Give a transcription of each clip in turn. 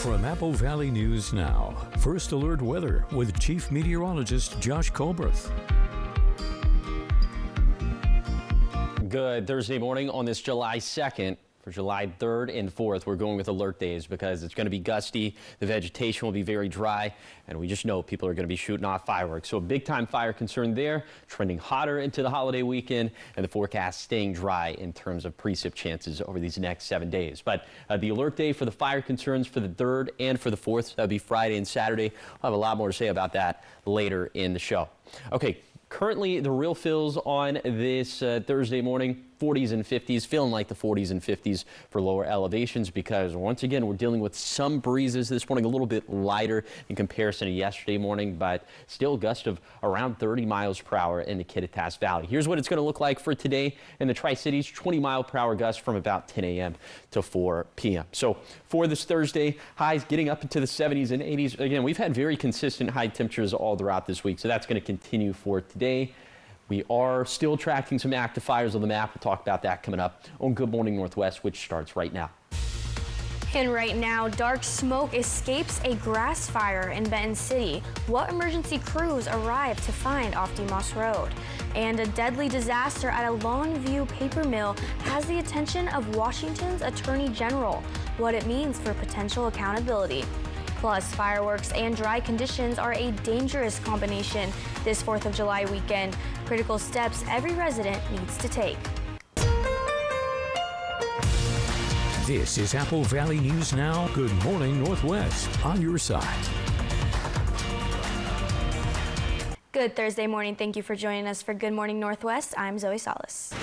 From Apple Valley News Now, First Alert Weather with Chief Meteorologist Josh Colbreth. Good Thursday morning on this July 2nd. For July 3rd and 4th, we're going with alert days because it's going to be gusty, the vegetation will be very dry, and we just know people are going to be shooting off fireworks. So a big-time fire concern there, trending hotter into the holiday weekend, and the forecast staying dry in terms of precip chances over these next 7 days. But the alert day for the fire concerns for the 3rd and for the 4th, that would be Friday and Saturday. I'll have a lot more to say about that later in the show. Okay. Currently, the real feels on this Thursday morning, 40s and 50s, feeling like the 40s and 50s for lower elevations because, once again, we're dealing with some breezes this morning, a little bit lighter in comparison to yesterday morning, but still gusts of around 30 miles per hour in the Kittitas Valley. Here's what it's going to look like for today in the Tri-Cities, 20 mile per hour gusts from about 10 a.m. to 4 p.m. So for this Thursday, highs getting up into the 70s and 80s. Again, we've had very consistent high temperatures all throughout this week, so that's going to continue for today. We are still tracking some active fires on the map. We'll talk about that coming up on Good Morning Northwest, which starts right now. And right now, dark smoke escapes a grass fire in Benton City. What emergency crews arrived to find off DeMoss Road? And a deadly disaster at a Longview paper mill has the attention of Washington's Attorney General. What it means for potential accountability. Plus, fireworks and dry conditions are a dangerous combination this 4th of July weekend. Critical steps every resident needs to take. This is Apple Valley News Now. Good Morning Northwest on your side. Good Thursday morning. Thank you for joining us for Good Morning Northwest. I'm Zoe Salas.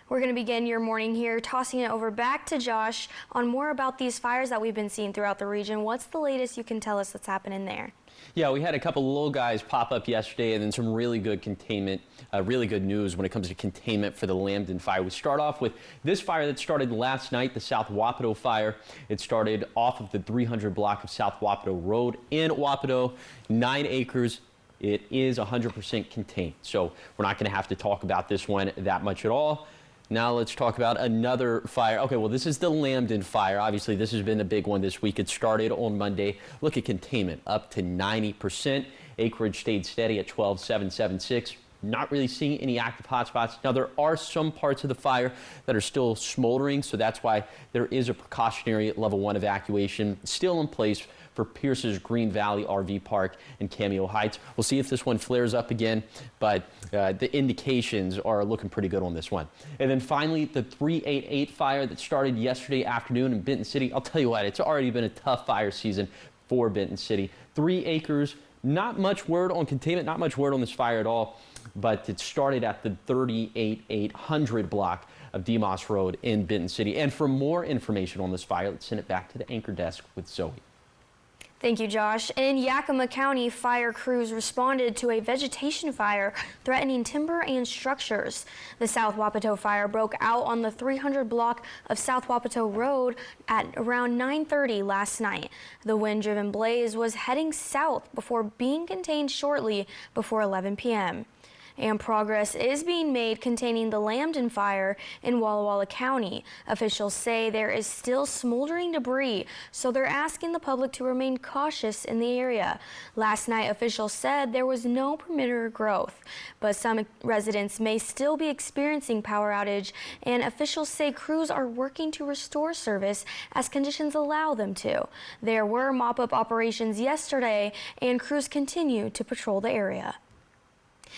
We're going to begin your morning here, tossing it over back to Josh on more about these fires that we've been seeing throughout the region. What's the latest you can tell us that's happening there? Yeah, we had a couple of little guys pop up yesterday and then some really good containment, really good news when it comes to containment for the Lambton fire. We start off with this fire that started last night, the South Wapato fire. It started off of the 300 block of South Wapato Road in Wapato, 9 acres. It is 100% contained. So we're not going to have to talk about this one that much at all. Now let's talk about another fire. Okay, well, this is the Lambton fire. Obviously, this has been a big one this week. It started on Monday. Look at containment, up to 90%. Acreage stayed steady at 12,776. Not really seeing any active hotspots. Now, there are some parts of the fire that are still smoldering, so that's why there is a precautionary level 1 evacuation still in place for Pierce's Green Valley RV Park and Cameo Heights. We'll see if this one flares up again, but the indications are looking pretty good on this one. And then finally, the 388 fire that started yesterday afternoon in Benton City. I'll tell you what, it's already been a tough fire season for Benton City. 3 acres, not much word on containment, not much word on this fire at all, but it started at the 38800 block of DeMoss Road in Benton City. And for more information on this fire, let's send it back to the anchor desk with Zoe. Thank you, Josh. In Yakima County, fire crews responded to a vegetation fire threatening timber and structures. The South Wapato fire broke out on the 300 block of South Wapato Road at around 9:30 last night. The wind-driven blaze was heading south before being contained shortly before 11 p.m. And progress is being made containing the Lambton fire in Walla Walla County. Officials say there is still smoldering debris, so they're asking the public to remain cautious in the area. Last night, officials said there was no perimeter growth, but some residents may still be experiencing power outage, and officials say crews are working to restore service as conditions allow them to. There were mop-up operations yesterday, and crews continue to patrol the area.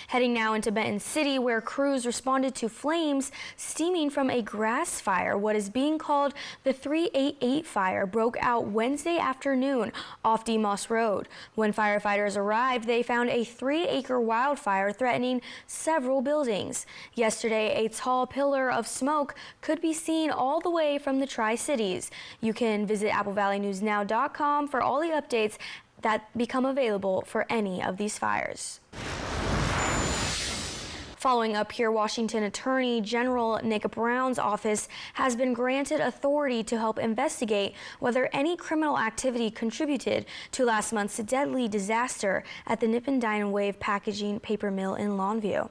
Heading now into Benton City, where crews responded to flames steaming from a grass fire. What is being called the 388 fire broke out Wednesday afternoon off DeMoss Road. When firefighters arrived, they found a 3-acre wildfire threatening several buildings. Yesterday, a tall pillar of smoke could be seen all the way from the Tri-Cities. You can visit AppleValleyNewsNow.com for all the updates that become available for any of these fires. Following up here, Washington Attorney General Nick Brown's office has been granted authority to help investigate whether any criminal activity contributed to last month's deadly disaster at the Nippon Dine and Wave packaging paper mill in Longview.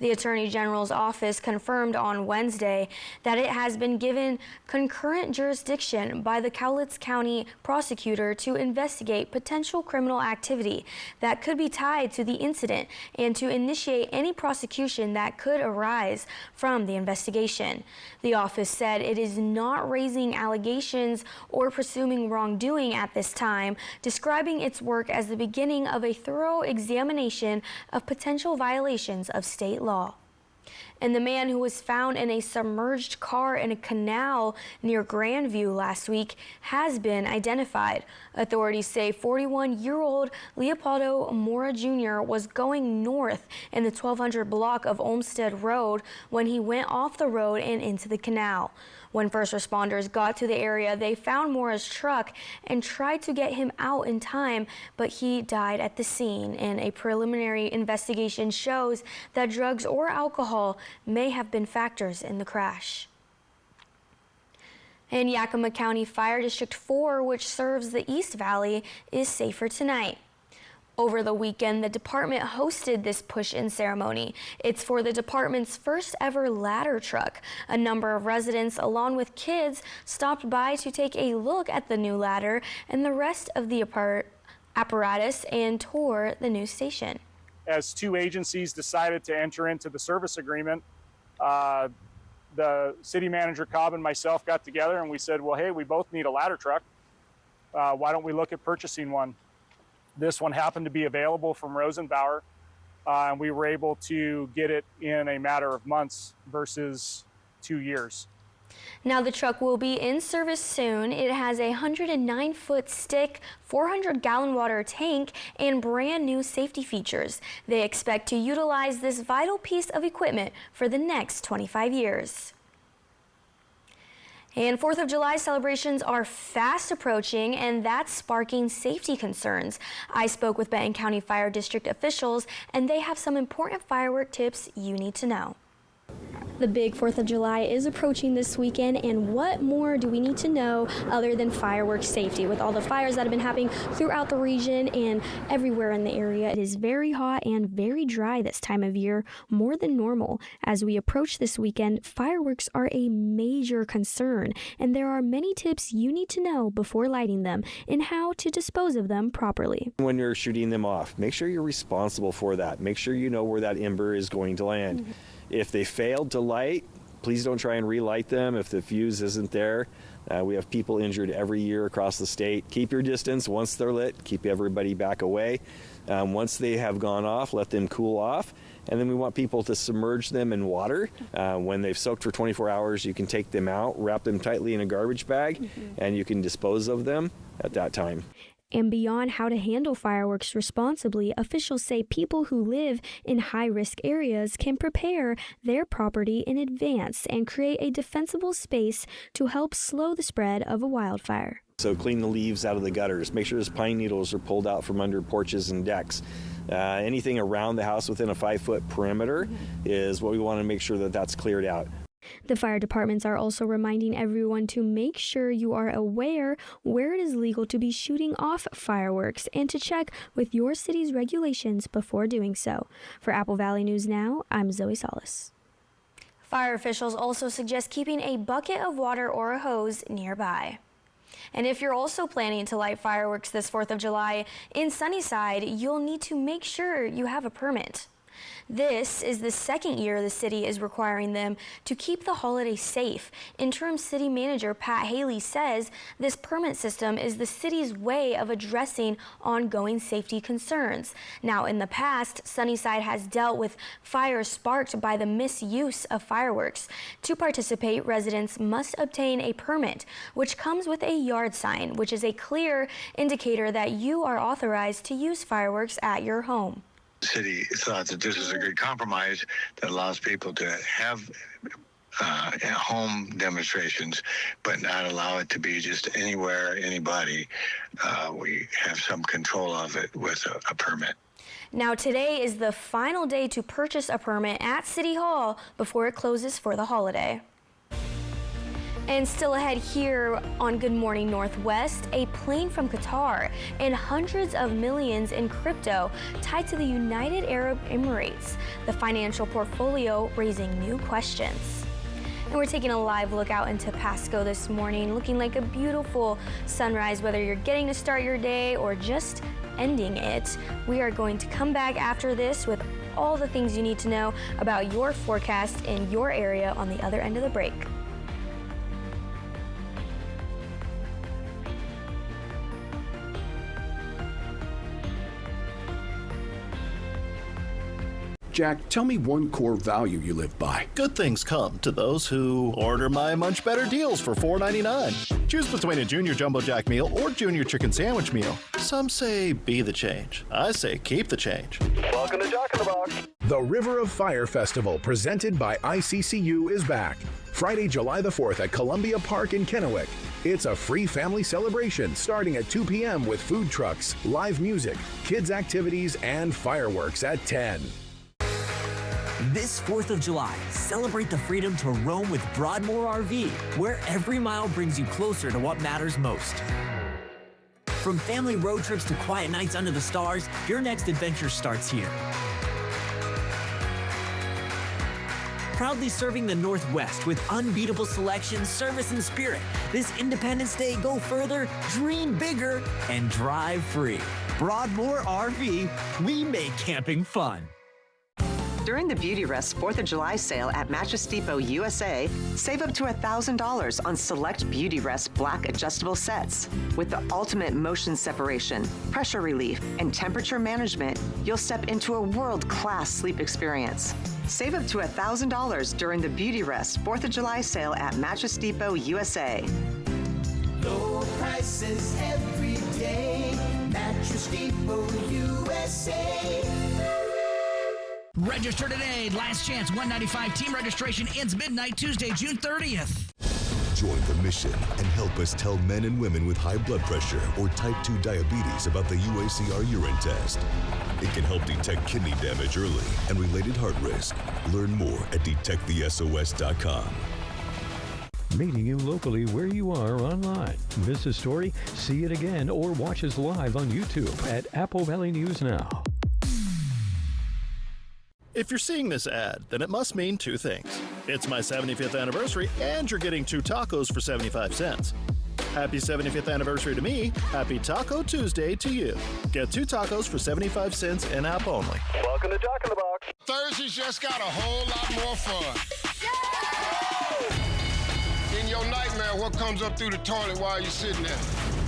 The Attorney General's office confirmed on Wednesday that it has been given concurrent jurisdiction by the Cowlitz County prosecutor to investigate potential criminal activity that could be tied to the incident and to initiate any prosecution that could arise from the investigation. The office said it is not raising allegations or presuming wrongdoing at this time, describing its work as the beginning of a thorough examination of potential violations of state law. And the man who was found in a submerged car in a canal near Grandview last week has been identified. Authorities say 41-year-old Leopoldo Mora Jr. was going north in the 1200 block of Olmsted Road when he went off the road and into the canal. When first responders got to the area, they found Mora's truck and tried to get him out in time, but he died at the scene. And a preliminary investigation shows that drugs or alcohol may have been factors in the crash. And Yakima County Fire District 4, which serves the East Valley, is safer tonight. Over the weekend, the department hosted this push-in ceremony. It's for the department's first ever ladder truck. A number of residents, along with kids, stopped by to take a look at the new ladder and the rest of the apparatus and tour the new station. As two agencies decided to enter into the service agreement, the city manager, Cobb, and myself got together and we said, well, hey, we both need a ladder truck. Why don't we look at purchasing one? This one happened to be available from Rosenbauer, and we were able to get it in a matter of months versus 2 years. Now the truck will be in service soon. It has a 109-foot stick, 400-gallon water tank, and brand new safety features. They expect to utilize this vital piece of equipment for the next 25 years. And 4th of July celebrations are fast approaching, and that's sparking safety concerns. I spoke with Benton County Fire District officials, and they have some important firework tips you need to know. The big 4th of July is approaching this weekend, and what more do we need to know other than fireworks safety? With all the fires that have been happening throughout the region and everywhere in the area, it is very hot and very dry this time of year, more than normal. As we approach this weekend, fireworks are a major concern, and there are many tips you need to know before lighting them and how to dispose of them properly. When you're shooting them off, make sure you're responsible for that. Make sure you know where that ember is going to land. Mm-hmm. If they failed to light, please don't try and relight them if the fuse isn't there. We have people injured every year across the state. Keep your distance. Once they're lit, keep everybody back away. Once they have gone off, let them cool off. And then we want people to submerge them in water. When they've soaked for 24 hours, you can take them out, wrap them tightly in a garbage bag, and you can dispose of them at that time. And beyond how to handle fireworks responsibly, officials say people who live in high-risk areas can prepare their property in advance and create a defensible space to help slow the spread of a wildfire. So clean the leaves out of the gutters. Make sure those pine needles are pulled out from under porches and decks. Anything around the house within a 5-foot perimeter is what we want to make sure that that's cleared out. The fire departments are also reminding everyone to make sure you are aware where it is legal to be shooting off fireworks and to check with your city's regulations before doing so. For Apple Valley News Now, I'm Zoe Salas. Fire officials also suggest keeping a bucket of water or a hose nearby. And if you're also planning to light fireworks this 4th of July in Sunnyside, you'll need to make sure you have a permit. This is the second year the city is requiring them to keep the holiday safe. Interim City Manager Pat Haley says this permit system is the city's way of addressing ongoing safety concerns. Now, in the past, Sunnyside has dealt with fires sparked by the misuse of fireworks. To participate, residents must obtain a permit, which comes with a yard sign, which is a clear indicator that you are authorized to use fireworks at your home. The city thought that this is a good compromise that allows people to have home demonstrations, but not allow it to be just anywhere, anybody. We have some control of it with a permit. Now, today is the final day to purchase a permit at City Hall before it closes for the holiday. And still ahead here on Good Morning Northwest, a plane from Qatar and hundreds of millions in crypto tied to the United Arab Emirates. The financial portfolio raising new questions. And we're taking a live look out into Pasco this morning, looking like a beautiful sunrise, whether you're getting to start your day or just ending it. We are going to come back after this with all the things you need to know about your forecast in your area on the other end of the break. Jack, tell me one core value you live by. Good things come to those who order my Munch Better deals for $4.99. Choose between a Junior Jumbo Jack meal or Junior Chicken Sandwich meal. Some say be the change. I say keep the change. Welcome to Jack in the Box. The River of Fire Festival, presented by ICCU, is back. Friday, July the 4th at Columbia Park in Kennewick. It's a free family celebration starting at 2 p.m. with food trucks, live music, kids' activities, and fireworks at 10. This 4th of July, celebrate the freedom to roam with Broadmoor RV, where every mile brings you closer to what matters most. From family road trips to quiet nights under the stars, your next adventure starts here. Proudly serving the Northwest with unbeatable selection, service, and spirit. This Independence Day, go further, dream bigger, and drive free. Broadmoor RV, we make camping fun. During the Beauty Rest 4th of July sale at Mattress Depot USA, save up to $1,000 on select Beauty Rest black adjustable sets. With the ultimate motion separation, pressure relief, and temperature management, you'll step into a world-class sleep experience. Save up to $1,000 during the Beauty Rest 4th of July sale at Mattress Depot USA. Low prices every day, Mattress Depot USA. Register today. Last chance 195 team registration ends midnight Tuesday, June 30th. Join the mission and help us tell men and women with high blood pressure or type 2 diabetes about the UACR urine test. It can help detect kidney damage early and related heart risk. Learn more at detectthesos.com. Meeting you locally where you are online. Miss a story? See it again or watch us live on YouTube at Apple Valley News Now. If you're seeing this ad, then it must mean two things. It's my 75th anniversary, and you're getting 2 tacos for 75 cents. Happy 75th anniversary to me. Happy Taco Tuesday to you. Get 2 tacos for 75 cents in-app only. Welcome to Jack in the Box. Thursdays just got a whole lot more fun. Yay! In your nightmare, what comes up through the toilet while you're sitting there?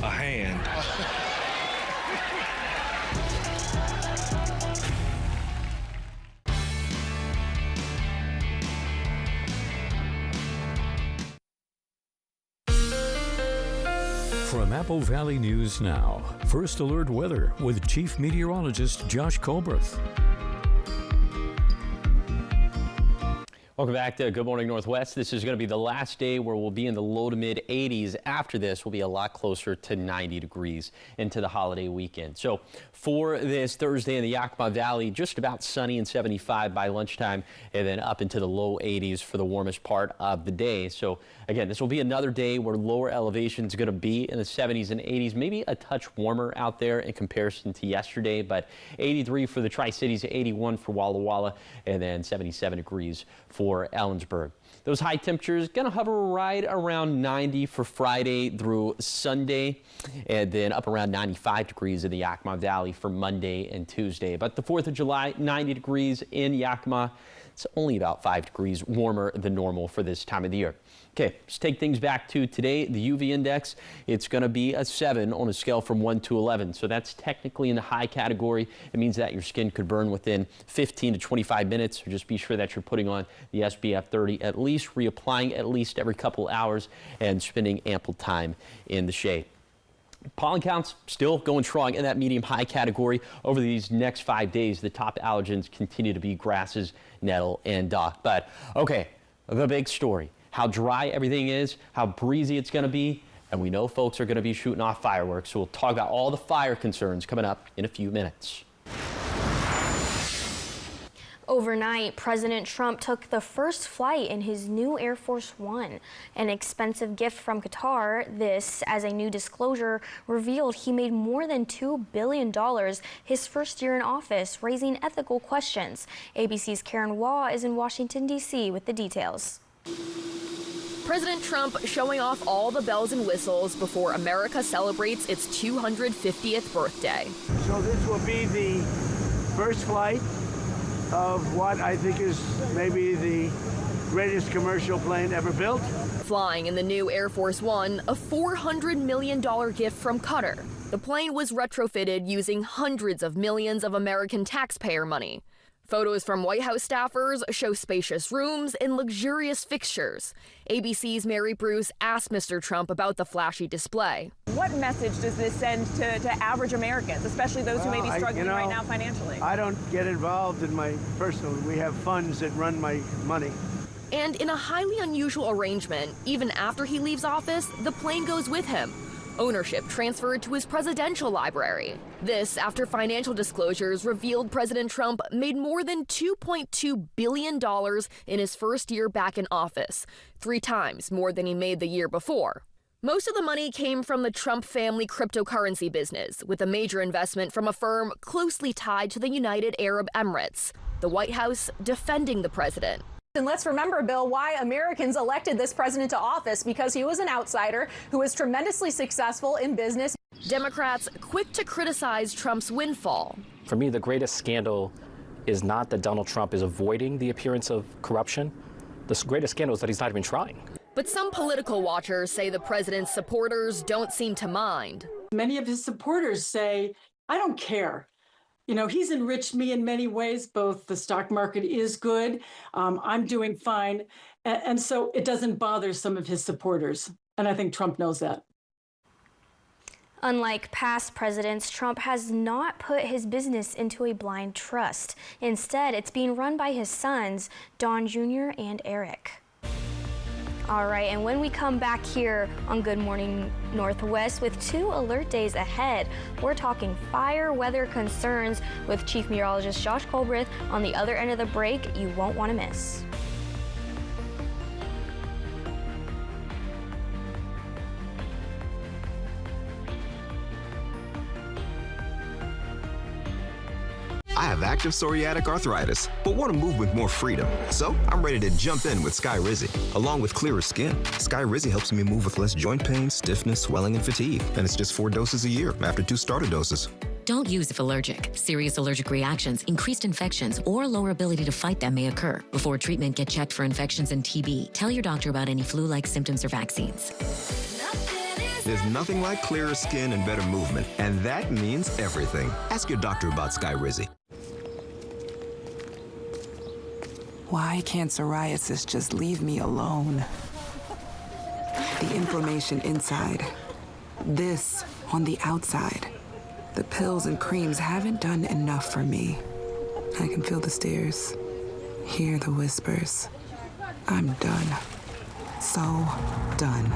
A hand. From Apple Valley News Now, First Alert Weather with Chief Meteorologist Josh Colberth. Welcome back to Good Morning Northwest. This is going to be the last day where we'll be in the low to mid 80s. After this, we'll be a lot closer to 90 degrees into the holiday weekend. So for this Thursday in the Yakima Valley, just about sunny and 75 by lunchtime, and then up into the low 80s for the warmest part of the day. So again, this will be another day where lower elevation is going to be in the 70s and 80s, maybe a touch warmer out there in comparison to yesterday, but 83 for the Tri-Cities, 81 for Walla Walla, and then 77 degrees for Ellensburg. Those high temperatures going to hover right around 90 for Friday through Sunday, and then up around 95 degrees in the Yakima Valley for Monday and Tuesday. But the 4th of July, 90 degrees in Yakima. It's only about 5 degrees warmer than normal for this time of the year. Okay, let's take things back to today. The UV index, it's going to be a 7 on a scale from 1 to 11. So that's technically in the high category. It means that your skin could burn within 15 to 25 minutes. So just be sure that you're putting on the SPF 30 at least, reapplying at least every couple hours, and spending ample time in the shade. Pollen counts still going strong in that medium-high category. Over these next 5 days, the top allergens continue to be grasses, nettle, and dock. But, okay, the big story. How dry everything is, how breezy it's going to be, and we know folks are going to be shooting off fireworks. So we'll talk about all the fire concerns coming up in a few minutes. Overnight, President Trump took the first flight in his new Air Force One, an expensive gift from Qatar. This, as a new disclosure revealed, he made more than $2 billion his first year in office, raising ethical questions. ABC's Karen Waugh is in Washington, D.C. with the details. President Trump showing off all the bells and whistles before America celebrates its 250th birthday. So this will be the first flight of what I think is maybe the greatest commercial plane ever built. Flying in the new Air Force One, a $400 million gift from Qatar. The plane was retrofitted using hundreds of millions of American taxpayer money. Photos from White House staffers show spacious rooms and luxurious fixtures. ABC's Mary Bruce asked Mr. Trump about the flashy display. What message does this send to average Americans, especially those who may be struggling right now financially? I don't get involved in my personal. We have funds that run my money. And in a highly unusual arrangement, even after he leaves office, the plane goes with him. Ownership transferred to his presidential library. This after financial disclosures revealed President Trump made more than $2.2 billion in his first year back in office, 3 times more than he made the year before. Most of the money came from the Trump family cryptocurrency business, with a major investment from a firm closely tied to the United Arab Emirates. The White House defending the president. And let's remember, Bill, why Americans elected this president to office, because he was an outsider who was tremendously successful in business. Democrats quick to criticize Trump's windfall. For me, the greatest scandal is not that Donald Trump is avoiding the appearance of corruption. The greatest scandal is that he's not even trying. But some political watchers say the president's supporters don't seem to mind. Many of his supporters say, I don't care. You know, he's enriched me in many ways. Both the stock market is good. I'm doing fine. And so it doesn't bother some of his supporters. And I think Trump knows that. Unlike past presidents, Trump has not put his business into a blind trust. Instead, it's being run by his sons, Don Jr. and Eric. All right, and when we come back here on Good Morning Northwest with 2 alert days ahead, we're talking fire weather concerns with Chief Meteorologist Josh Colbreth on the other end of the break you won't want to miss. I have active psoriatic arthritis, but want to move with more freedom. So I'm ready to jump in with Skyrizi. Along with clearer skin, Skyrizi helps me move with less joint pain, stiffness, swelling, and fatigue. And it's just 4 doses a year after 2 starter doses. Don't use if allergic. Serious allergic reactions, increased infections, or lower ability to fight them may occur. Before treatment, get checked for infections and TB. Tell your doctor about any flu-like symptoms or vaccines. There's nothing like clearer skin and better movement, and that means everything. Ask your doctor about Skyrizi. Why can't psoriasis just leave me alone? The inflammation inside, this on the outside. The pills and creams haven't done enough for me. I can feel the stares, hear the whispers. I'm done. So done.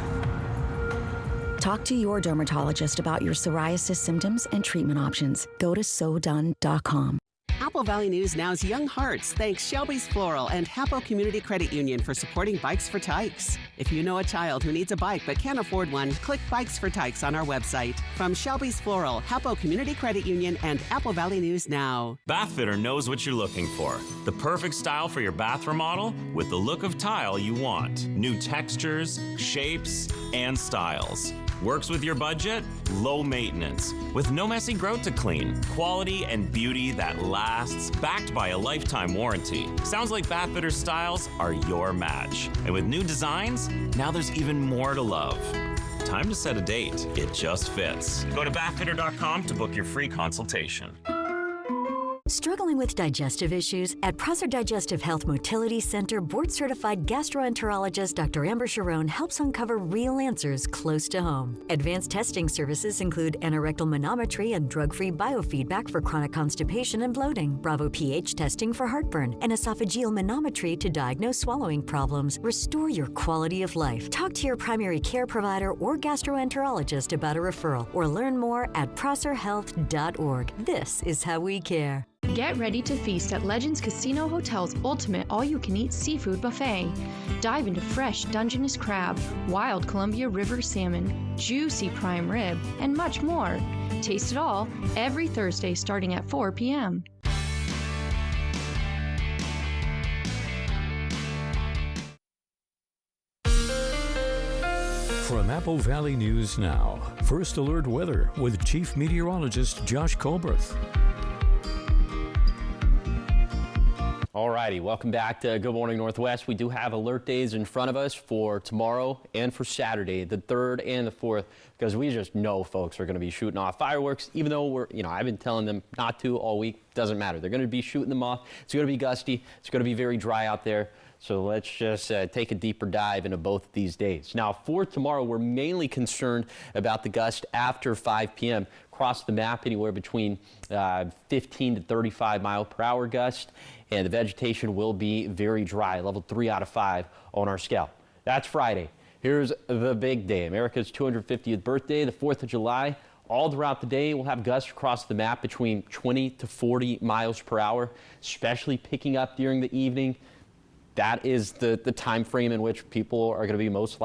Talk to your dermatologist about your psoriasis symptoms and treatment options. Go to SoDone.com. Apple Valley News Now's Young Hearts thanks Shelby's Floral and Hapo Community Credit Union for supporting Bikes for Tykes. If you know a child who needs a bike but can't afford one, click Bikes for Tykes on our website. From Shelby's Floral, Hapo Community Credit Union, and Apple Valley News Now. Bathfitter knows what you're looking for. The perfect style for your bath remodel with the look of tile you want. New textures, shapes, and styles. Works with your budget? Low maintenance. With no messy growth to clean. Quality and beauty that lasts, backed by a lifetime warranty. Sounds like Bathfitter styles are your match. And with new designs, now there's even more to love. Time to set a date. It just fits. Go to bathfitter.com to book your free consultation. Struggling with digestive issues? At Prosser Digestive Health Motility Center, board-certified gastroenterologist Dr. Amber Sharon helps uncover real answers close to home. Advanced testing services include anorectal manometry and drug-free biofeedback for chronic constipation and bloating, Bravo pH testing for heartburn, and esophageal manometry to diagnose swallowing problems. Restore your quality of life. Talk to your primary care provider or gastroenterologist about a referral, or learn more at prosserhealth.org. This is how we care. Get ready to feast at Legends Casino Hotel's ultimate all-you-can-eat seafood buffet. Dive into fresh Dungeness crab, wild Columbia River salmon, juicy prime rib, and much more. Taste it all every Thursday starting at 4 p.m. From Apple Valley News Now, First Alert Weather with Chief Meteorologist Josh Colberth. Alrighty, welcome back to Good Morning Northwest. We do have alert days in front of us for tomorrow and for Saturday, the 3rd and the 4th, because we just know folks are going to be shooting off fireworks, even though I've been telling them not to all week. Doesn't matter. They're going to be shooting them off. It's going to be gusty. It's going to be very dry out there. So let's just take a deeper dive into both of these days. Now, for tomorrow, we're mainly concerned about the gust after 5 p.m. Across the map, anywhere between 15 to 35 mile per hour gust, and the vegetation will be very dry, level 3 out of 5 on our scale. That's Friday. Here's the big day, America's 250th birthday, the 4th of July. All throughout the day, we'll have gusts across the map between 20 to 40 miles per hour, especially picking up during the evening. That is the time frame in which people are going to be most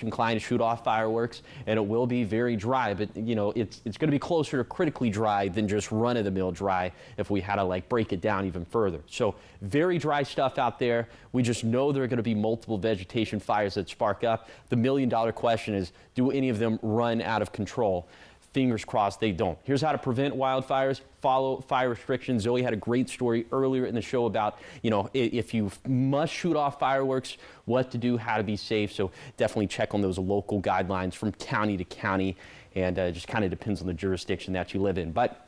inclined to shoot off fireworks, and it will be very dry. But it's going to be closer to critically dry than just run-of-the-mill dry if we had to break it down even further. So very dry stuff out there. We just know there are going to be multiple vegetation fires that spark up. The million-dollar question is, do any of them run out of control? Fingers crossed they don't. Here's how to prevent wildfires. Follow fire restrictions. Zoe had a great story earlier in the show about, if you must shoot off fireworks, what to do, how to be safe. So definitely check on those local guidelines from county to county, and it just kind of depends on the jurisdiction that you live in. But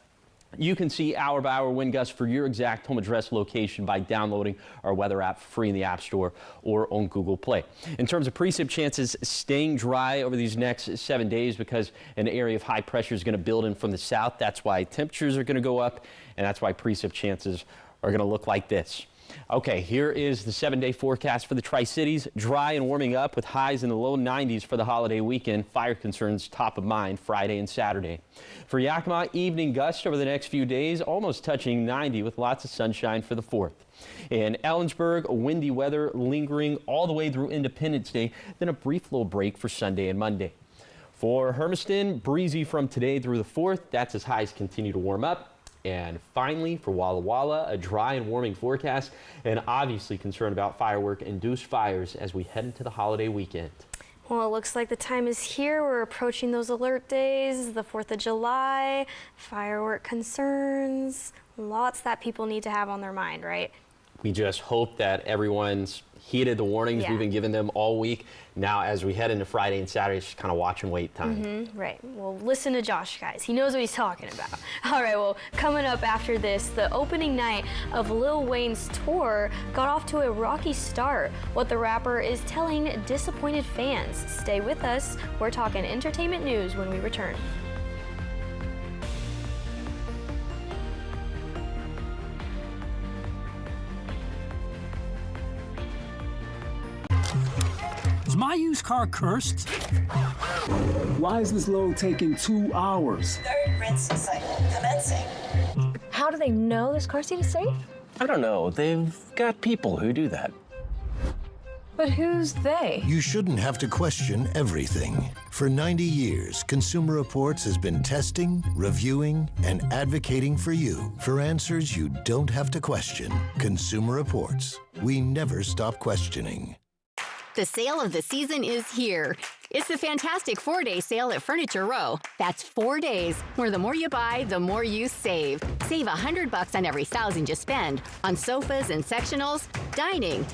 you can see hour-by-hour wind gusts for your exact home address location by downloading our weather app free in the App Store or on Google Play. In terms of precip chances, staying dry over these next 7 days because an area of high pressure is going to build in from the south. That's why temperatures are going to go up, and that's why precip chances are going to look like this. Okay, here is the 7-day forecast for the Tri-Cities. Dry and warming up with highs in the low 90s for the holiday weekend. Fire concerns top of mind Friday and Saturday. For Yakima, evening gusts over the next few days, almost touching 90 with lots of sunshine for the 4th. In Ellensburg, windy weather lingering all the way through Independence Day, then a brief little break for Sunday and Monday. For Hermiston, breezy from today through the 4th. That's as highs continue to warm up. And finally, for Walla Walla, a dry and warming forecast, and obviously concerned about firework-induced fires as we head into the holiday weekend. Well, it looks like the time is here. We're approaching those alert days, the 4th of July, firework concerns, lots that people need to have on their mind, right? We just hope that everyone's heeded the warnings we've been giving them all week. Now, as we head into Friday and Saturday, it's just kind of watch and wait time. Right. Well, listen to Josh, guys. He knows what he's talking about. All right, well, coming up after this, the opening night of Lil Wayne's tour got off to a rocky start. What the rapper is telling disappointed fans. Stay with us. We're talking entertainment news when we return. Is my used car cursed? Why is this load taking 2 hours? Third rinse cycle commencing. How do they know this car seat is safe? I don't know. They've got people who do that. But who's they? You shouldn't have to question everything. For 90 years, Consumer Reports has been testing, reviewing, and advocating for you for answers you don't have to question. Consumer Reports. We never stop questioning. The sale of the season is here. It's the fantastic 4-day sale at Furniture Row. That's 4 days, where the more you buy, the more you save. Save $100 on every $1,000 you spend on sofas and sectionals, dining,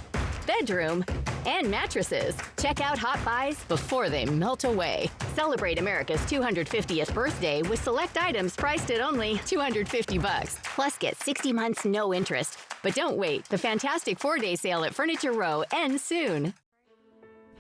bedroom, and mattresses. Check out Hot Buys before they melt away. Celebrate America's 250th birthday with select items priced at only $250. Plus, get 60 months no interest. But don't wait. The fantastic 4-day sale at Furniture Row ends soon.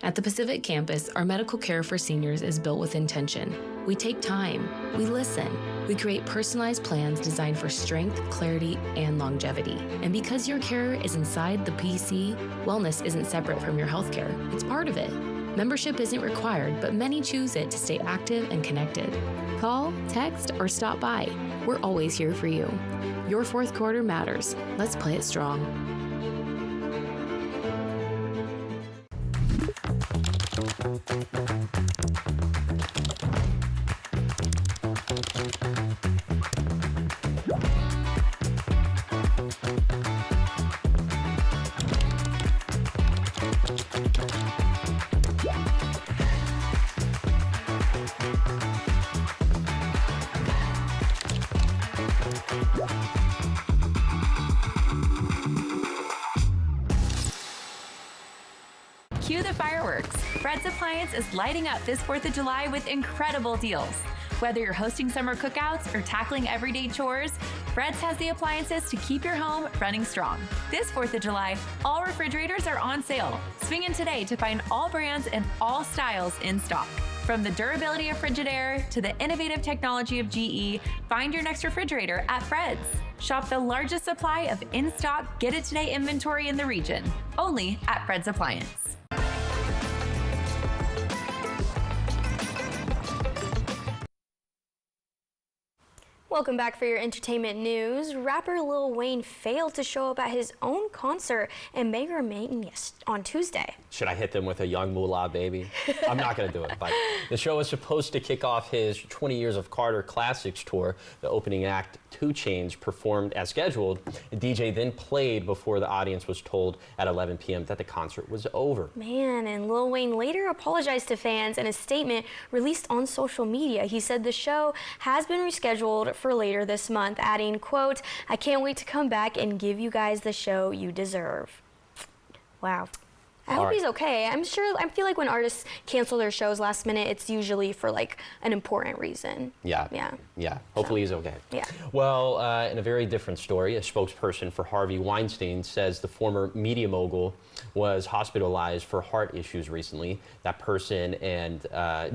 At the Pacific Campus, our medical care for seniors is built with intention. We take time, we listen, we create personalized plans designed for strength, clarity, and longevity. And because your care is inside the PC, wellness isn't separate from your healthcare, it's part of it. Membership isn't required, but many choose it to stay active and connected. Call, text, or stop by. We're always here for you. Your fourth quarter matters. Let's play it strong. Cue the fireworks. Fred's Appliance is lighting up this 4th of July with incredible deals. Whether you're hosting summer cookouts or tackling everyday chores, Fred's has the appliances to keep your home running strong. This 4th of July, all refrigerators are on sale. Swing in today to find all brands and all styles in stock. From the durability of Frigidaire to the innovative technology of GE, find your next refrigerator at Fred's. Shop the largest supply of in-stock, get-it-today inventory in the region, only at Fred's Appliance. Welcome back for your entertainment news. Rapper Lil Wayne failed to show up at his own concert and may remain on Tuesday. Should I hit them with a Young Moolah Baby? I'm not going to do it, but the show is supposed to kick off his 20 Years of Carter Classics tour. The opening act, 2 Chainz, performed as scheduled. The DJ then played before the audience was told at 11 p.m. that the concert was over. Man, and Lil Wayne later apologized to fans in a statement released on social media. He said the show has been rescheduled for later this month, adding, quote, "I can't wait to come back and give you guys the show you deserve." Wow. I hope he's okay. I feel like when artists cancel their shows last minute, it's usually for like an important reason. Yeah. Hopefully he's okay. Yeah. Well, in a very different story, a spokesperson for Harvey Weinstein says the former media mogul was hospitalized for heart issues recently. That person and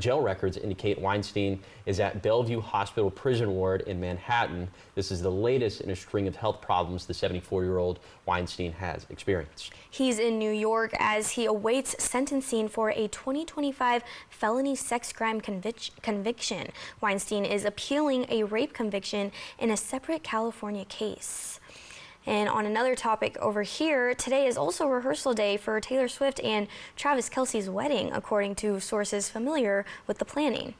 jail records indicate Weinstein is at Bellevue Hospital prison ward in Manhattan. This is the latest in a string of health problems the 74-year-old Weinstein has experienced. He's in New York as he awaits sentencing for a 2025 felony sex crime conviction. Weinstein is appealing a rape conviction in a separate California case. And on another topic over here, today is also rehearsal day for Taylor Swift and Travis Kelce's wedding, according to sources familiar with the planning.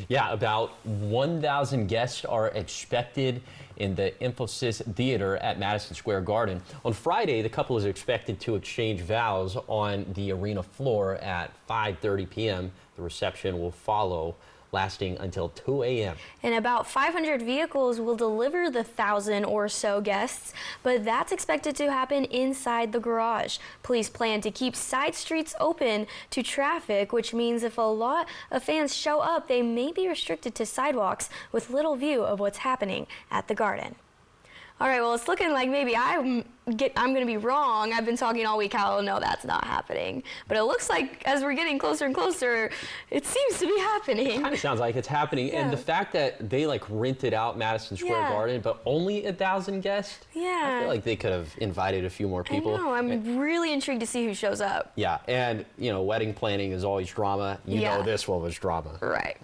Yeah, about 1,000 guests are expected in the Infosys Theater at Madison Square Garden. On Friday, the couple is expected to exchange vows on the arena floor at 5:30 p.m. The reception will follow, lasting until 2 a.m. And about 500 vehicles will deliver the 1,000 or so guests, but that's expected to happen inside the garage. Police plan to keep side streets open to traffic, which means if a lot of fans show up, they may be restricted to sidewalks with little view of what's happening at the Garden. All right, well, it's looking like maybe I'm going to be wrong. I've been talking all week how, no, that's not happening. But it looks like as we're getting closer and closer, it seems to be happening. It kind of sounds like it's happening. Yeah. And the fact that they rented out Madison Square Garden, but only 1,000 guests, I feel like they could have invited a few more people. I know, I'm really intrigued to see who shows up. Yeah, and wedding planning is always drama. You know this one was drama. Right.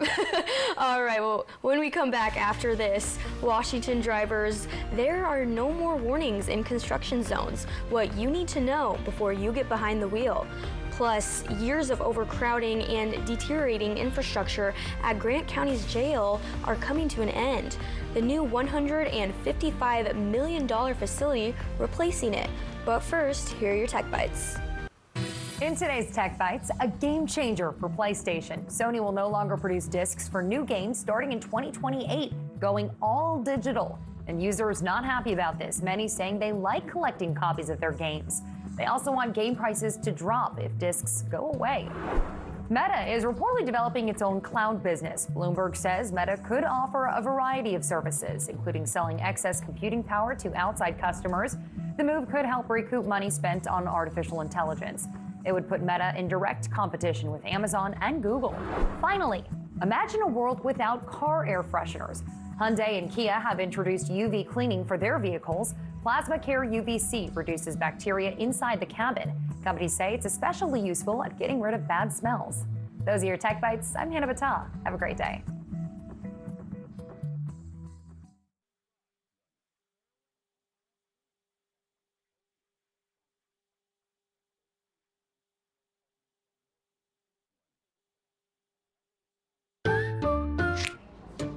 All right, well, when we come back after this, Washington drivers, there are no more warnings in construction zones. What you need to know before you get behind the wheel. Plus, years of overcrowding and deteriorating infrastructure at Grant County's jail are coming to an end. The new $155 million facility replacing it. But first, here are your Tech Bites. In today's Tech Bites, a game changer for PlayStation. Sony will no longer produce discs for new games starting in 2028, going all digital. And users not happy about this, many saying they like collecting copies of their games. They also want game prices to drop if discs go away. Meta is reportedly developing its own cloud business. Bloomberg says Meta could offer a variety of services, including selling excess computing power to outside customers. The move could help recoup money spent on artificial intelligence. It would put Meta in direct competition with Amazon and Google. Finally, imagine a world without car air fresheners. Hyundai and Kia have introduced UV cleaning for their vehicles. Plasma Care UVC reduces bacteria inside the cabin Companies say it's especially useful at getting rid of bad smells. Those are your Tech Bites. I'm Hannah Battah. Have a great day.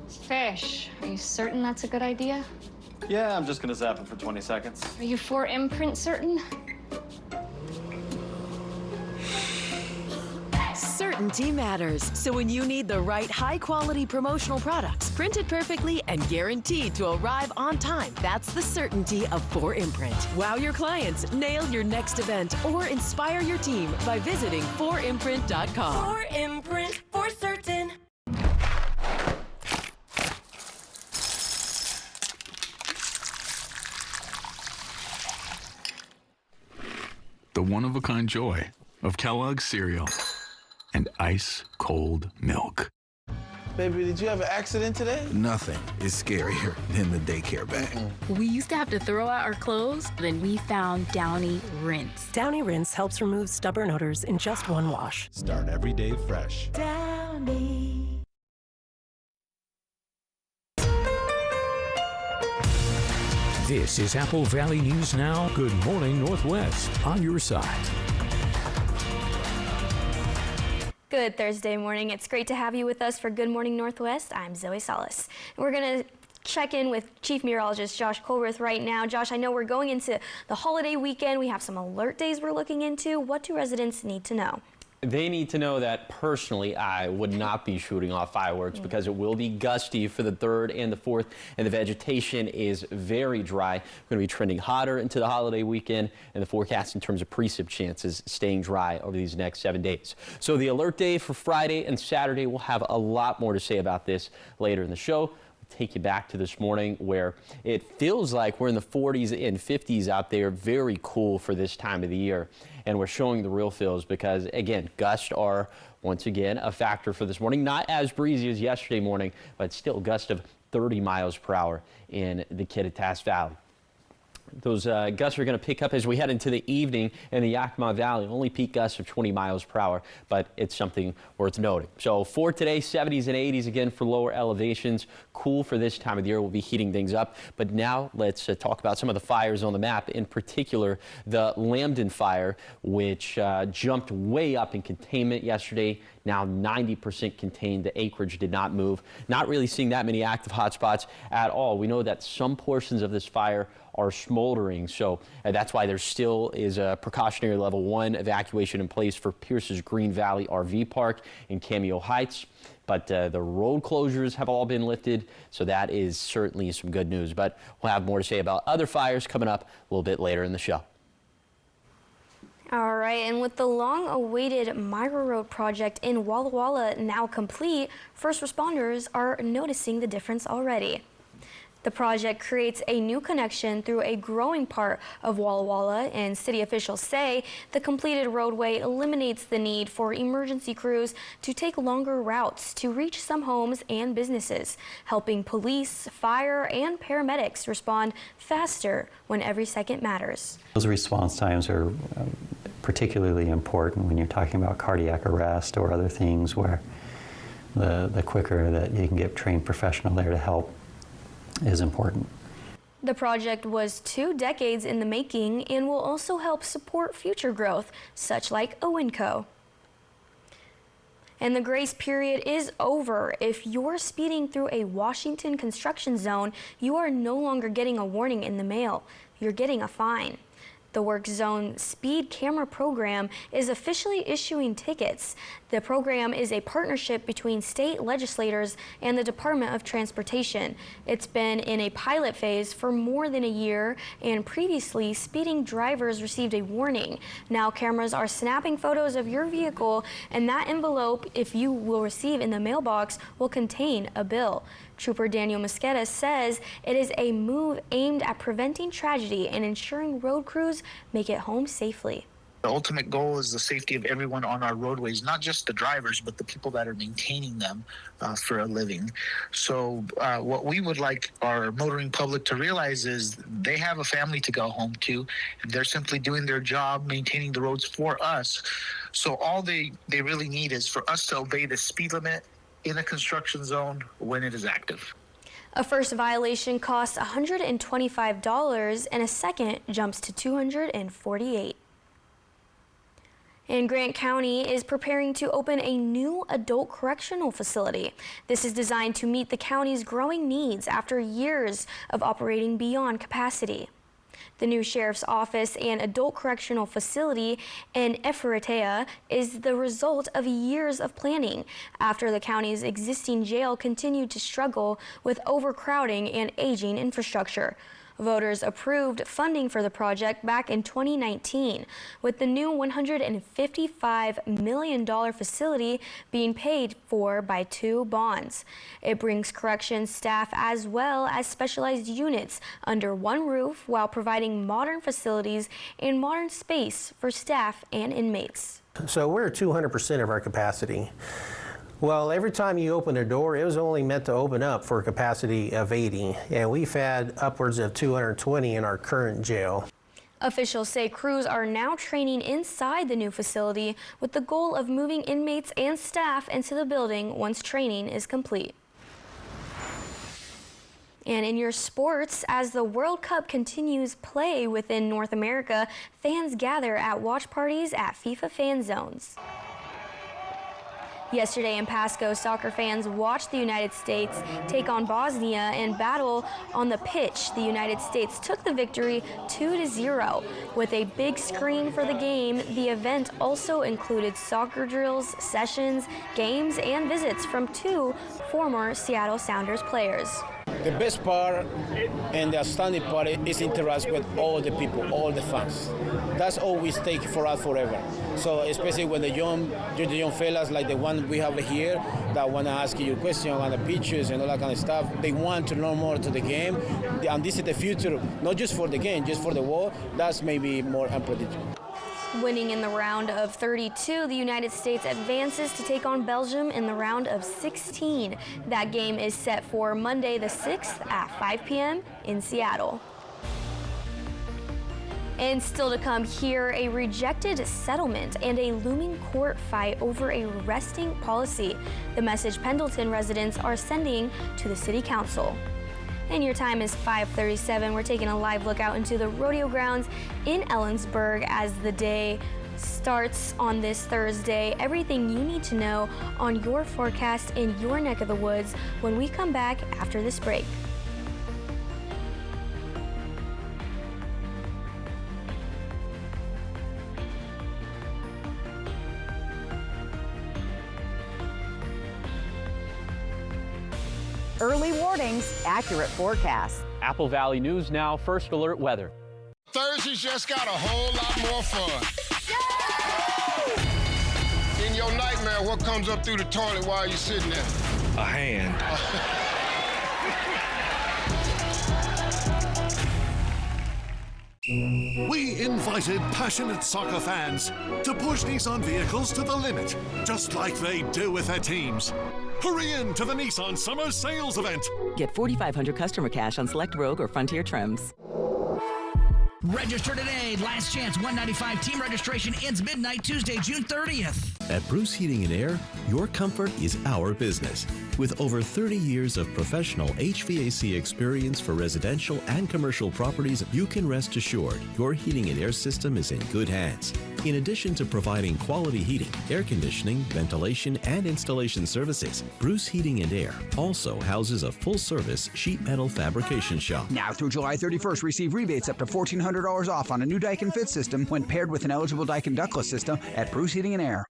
Fish. Are you certain that's a good idea? Yeah, I'm just gonna zap it for 20 seconds. Are you 4imprint certain? Certainty matters. So when you need the right high-quality promotional products, printed perfectly and guaranteed to arrive on time, that's the certainty of 4imprint. Wow your clients, nail your next event, or inspire your team by visiting 4imprint.com. 4imprint, for certain. The one-of-a-kind joy of Kellogg's cereal and ice-cold milk. Baby, did you have an accident today? Nothing is scarier than the daycare bag. We used to have to throw out our clothes, then we found Downy Rinse. Downy Rinse helps remove stubborn odors in just one wash. Start every day fresh. Downy. This is Apple Valley News Now. Good morning, Northwest. On your side. Good Thursday morning. It's great to have you with us for Good Morning Northwest. I'm Zoe Salas. We're going to check in with Chief Meteorologist Josh Colworth right now. Josh, I know we're going into the holiday weekend. We have some alert days we're looking into. What do residents need to know? They need to know that personally, I would not be shooting off fireworks because it will be gusty for the 3rd and the 4th, and the vegetation is very dry. We're going to be trending hotter into the holiday weekend, and the forecast in terms of precip chances staying dry over these next 7 days. So the alert day for Friday and Saturday, we'll have a lot more to say about this later in the show. Take you back to this morning where it feels like we're in the 40s and 50s out there. Very cool for this time of the year. And we're showing the real feels because, again, gusts are once again a factor for this morning. Not as breezy as yesterday morning, but still gusts of 30 miles per hour in the Kittitas Valley. Those gusts are going to pick up as we head into the evening in the Yakima Valley. Only peak gusts of 20 miles per hour, but it's something worth noting. So for today, 70s and 80s again for lower elevations. Cool for this time of the year. We'll be heating things up. But now let's talk about some of the fires on the map, in particular the Lambton fire, which jumped way up in containment yesterday. Now 90% contained. The acreage did not move. Not really seeing that many active hotspots at all. We know that some portions of this fire are smoldering, so that's why there still is a precautionary level 1 evacuation in place for Pierce's Green Valley RV Park in Cameo Heights. But the road closures have all been lifted, so that is certainly some good news. But we'll have more to say about other fires coming up a little bit later in the show. All right, and with the long-awaited Myra Road project in Walla Walla now complete, first responders are noticing the difference already. The project creates a new connection through a growing part of Walla Walla, and city officials say the completed roadway eliminates the need for emergency crews to take longer routes to reach some homes and businesses, helping police, fire, and paramedics respond faster when every second matters. Those response times are particularly important when you're talking about cardiac arrest or other things where the quicker that you can get trained professional there to help is important. The project was 2 decades in the making and will also help support future growth, such like Owinco. And the grace period is over. If you're speeding through a Washington construction zone, you are no longer getting a warning in the mail. You're getting a fine. The Work Zone Speed Camera Program is officially issuing tickets. The program is a partnership between state legislators and the Department of Transportation. It's been in a pilot phase for more than a year, and previously, speeding drivers received a warning. Now cameras are snapping photos of your vehicle, and that envelope, if you will receive in the mailbox, will contain a bill. Trooper Daniel Mosqueda says it is a move aimed at preventing tragedy and ensuring road crews make it home safely. The ultimate goal is the safety of everyone on our roadways, not just the drivers, but the people that are maintaining them for a living. So what we would like our motoring public to realize is they have a family to go home to, and they're simply doing their job, maintaining the roads for us. So all they really need is for us to obey the speed limit in a construction zone when it is active. A first violation costs $125 and a second jumps to $248. And Grant County is preparing to open a new adult correctional facility. This is designed to meet the county's growing needs after years of operating beyond capacity. The new sheriff's office and adult correctional facility in Efratea is the result of years of planning after the county's existing jail continued to struggle with overcrowding and aging infrastructure. Voters approved funding for the project back in 2019, with the new $155 million facility being paid for by 2 bonds. It brings corrections staff as well as specialized units under one roof while providing modern facilities and modern space for staff and inmates. So we're at 200% of our capacity. Well, every time you open a door, it was only meant to open up for a capacity of 80, and we've had upwards of 220 in our current jail. Officials say crews are now training inside the new facility with the goal of moving inmates and staff into the building once training is complete. And in your sports, as the World Cup continues play within North America, fans gather at watch parties at FIFA fan zones. Yesterday in Pasco, soccer fans watched the United States take on Bosnia and battle on the pitch. The United States took the victory 2-0. With a big screen for the game, the event also included soccer drills, sessions, games, and visits from 2 former Seattle Sounders players. The best part and the outstanding part is interact with all the people, all the fans. That's always take for us forever. So especially when the young fellas like the one we have here that want to ask you questions on the pictures and all that kind of stuff, they want to learn more to the game. And this is the future, not just for the game, just for the world. That's maybe more unpredictable. Winning in the round of 32, the United States advances to take on Belgium in the round of 16. That game is set for Monday the 6th at 5 p.m. in Seattle. And still to come here, a rejected settlement and a looming court fight over a resting policy. The message Pendleton residents are sending to the City Council. And your time is 5:37. We're taking a live look out into the rodeo grounds in Ellensburg as the day starts on this Thursday. Everything you need to know on your forecast in your neck of the woods when we come back after this break. Early warnings, accurate forecasts. Apple Valley News Now, First Alert Weather. Thursdays just got a whole lot more fun. In your nightmare, what comes up through the toilet while you're sitting there? A hand. We invited passionate soccer fans to push Nissan vehicles to the limit, just like they do with their teams. Hurry in to the Nissan Summer Sales Event. Get $4,500 customer cash on select Rogue or Frontier trims. Register today. Last chance 195 team registration ends midnight Tuesday, June 30th. At Bruce Heating and Air, your comfort is our business. With over 30 years of professional HVAC experience for residential and commercial properties, you can rest assured your heating and air system is in good hands. In addition to providing quality heating, air conditioning, ventilation, and installation services, Bruce Heating and Air also houses a full-service sheet metal fabrication shop. Now through July 31st, receive rebates up to $1,400 off on a new Daikin Fit system when paired with an eligible Daikin ductless system at Bruce Heating and Air.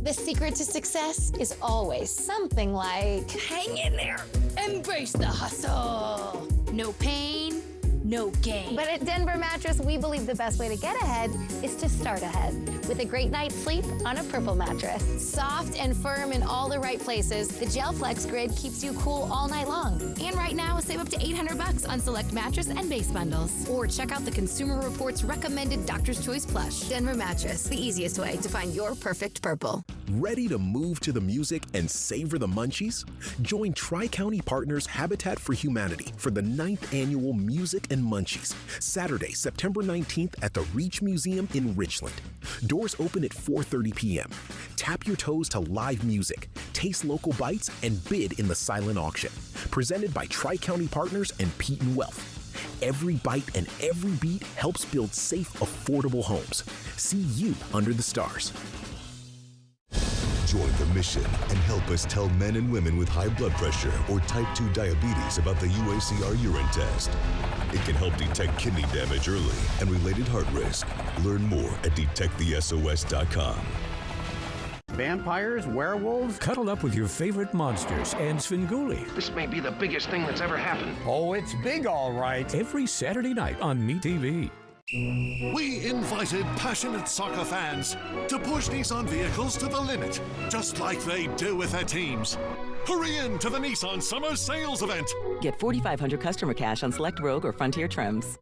The secret to success is always something like hang in there, embrace the hustle. No pain, no game. But at Denver Mattress, we believe the best way to get ahead is to start ahead with a great night's sleep on a Purple mattress. Soft and firm in all the right places, the GelFlex Grid keeps you cool all night long. And right now, save up to $800 on select mattress and base bundles. Or check out the Consumer Reports recommended Doctor's Choice Plush. Denver Mattress, the easiest way to find your perfect purple. Ready to move to the music and savor the munchies? Join Tri-County Partners Habitat for Humanity for the 9th Annual Music and Munchies, Saturday, September 19th at the Reach Museum in Richland. Doors open at 4:30 p.m. Tap your toes to live music, taste local bites, and bid in the silent auction. Presented by Tri-County Partners and Peton Wealth. Every bite and every beat helps build safe, affordable homes. See you under the stars. Join the mission and help us tell men and women with high blood pressure or type 2 diabetes about the UACR urine test. It can help detect kidney damage early and related heart risk. Learn more at detectthesos.com. Vampires, werewolves. Cuddle up with your favorite monsters and Svengoolie. This may be the biggest thing that's ever happened. Oh, it's big, all right. Every Saturday night on MeTV. We invited passionate soccer fans to push Nissan vehicles to the limit, just like they do with their teams. Hurry in to the Nissan Summer Sales Event. Get $4,500 customer cash on select Rogue or Frontier trims.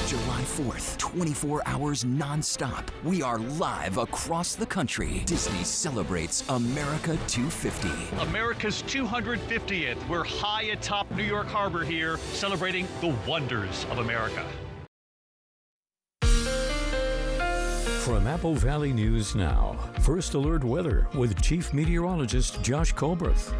July 4th, 24 hours non-stop. We are live across the country. Disney celebrates America 250. America's 250th. We're high atop New York Harbor here, celebrating the wonders of America. From Apple Valley News Now, First Alert Weather with Chief Meteorologist Josh Colbreth.